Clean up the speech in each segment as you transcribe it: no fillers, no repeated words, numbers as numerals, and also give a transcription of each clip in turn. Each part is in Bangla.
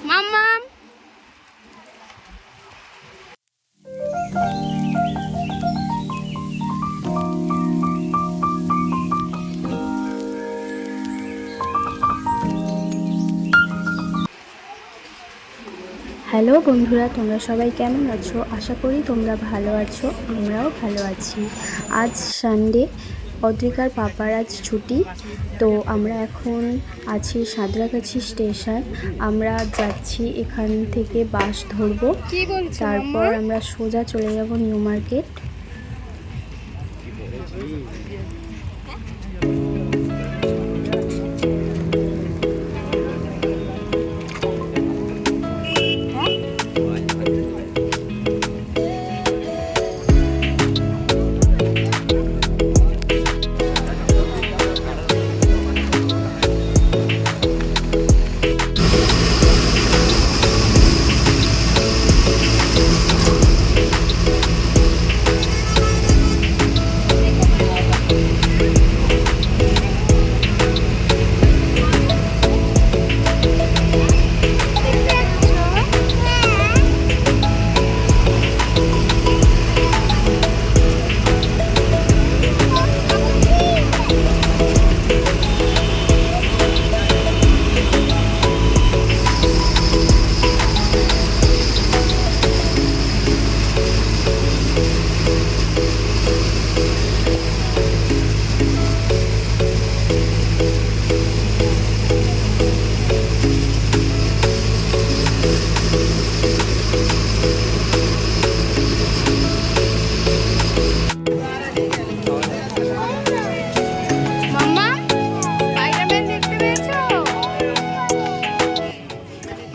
মাম্মাম হ্যালো বন্ধুরা, তোমরা সবাই কেমন আছো? আশা করি তোমরা ভালো আছো, আমরাও ভালো আছি। আজ সানডে, অদ্রিকার পাপার আজ ছুটি। তো আমরা এখন আছি সাঁতরাগাছি স্টেশন। আমরা যাচ্ছি, এখান থেকে বাস ধরবো, তারপর আমরা সোজা চলে যাব নিউ মার্কেট।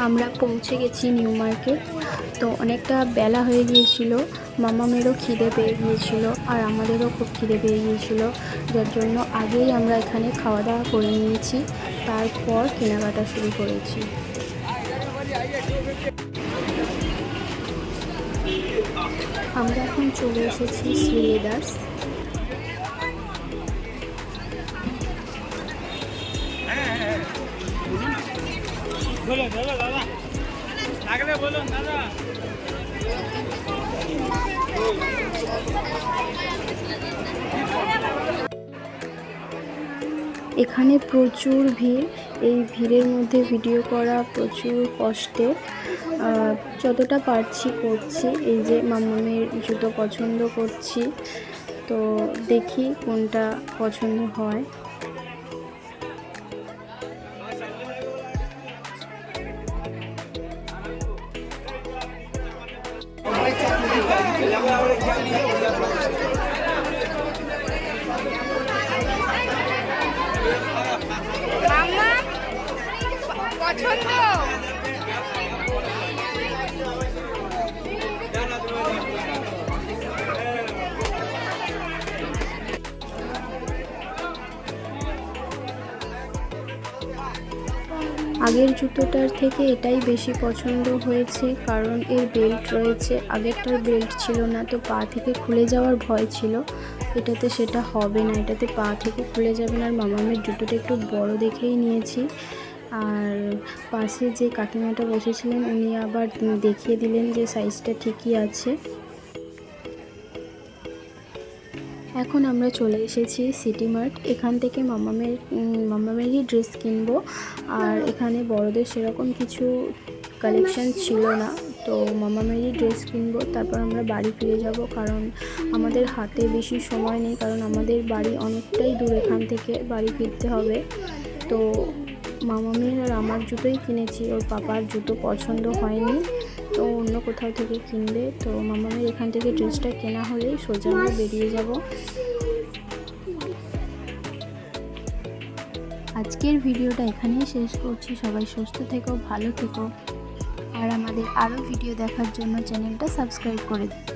আমরা পৌঁছে গেছি নিউ মার্কেট। তো অনেকটা বেলা হয়ে গিয়েছিল, মামামেরও খিদে পেয়ে গিয়েছিল আর আমাদেরও খুব খিদে পেয়ে গিয়েছিল, যার জন্য আগেই আমরা এখানে খাওয়া দাওয়া করে নিয়েছি, তারপর কেনাকাটা শুরু করেছি। আমরা এখন চলে এসেছি শ্রীলেদার্স। এখানে প্রচুর ভিড়, এই ভিড়ের মধ্যে ভিডিও করা প্রচুর কষ্টের, যতটা পারছি করছি। এই যে মামামের জুতো পছন্দ করছি, তো দেখি কোনটা পছন্দ হয়। পছন্দ আগের জুতোটার থেকে এটাই বেশি পছন্দ হয়েছে, কারণ এর বেল্ট রয়েছে, আগেরটার বেল্ট ছিল না, তো পা থেকে খুলে যাওয়ার ভয় ছিল। এটাতে সেটা হবে না, এটাতে পা থেকে খুলে যাবে না। আর মামামের জুতোটা একটু বড় দেখেই নিয়েছি। আর পাশে যে কাকিমাটা বসেছিলেন উনি আবার দেখিয়ে দিলেন যে সাইজটা ঠিকই আছে। এখন আমরা চলে এসেছি সিটি মার্ট। এখান থেকে মামামেরই ড্রেস কিনবো। আর এখানে বড়দের সেরকম কিছু কালেকশন ছিল না, তো মামামেরই ড্রেস কিনবো, তারপর আমরা বাড়ি ফিরে যাব, কারণ আমাদের হাতে বেশি সময় নেই, কারণ আমাদের বাড়ি অনেকটাই দূর, এখান থেকে বাড়ি ফিরতে হবে। তো মামামের আর আমার জুতোই কিনেছি, ওর পাপার জুতো পছন্দ হয়নি, তো অন্য কোথাও থেকে কিনবে। তো মামামের এখান থেকে ড্রেসটা কেনা হলেই সোজা আমরা বেরিয়ে যাব। আজকের ভিডিওটা এখানেই শেষ করছি। সবাই সুস্থ থেকো, ভালো থেকো, আর আমাদের আরও ভিডিও দেখার জন্য চ্যানেলটা সাবস্ক্রাইব করে দিও।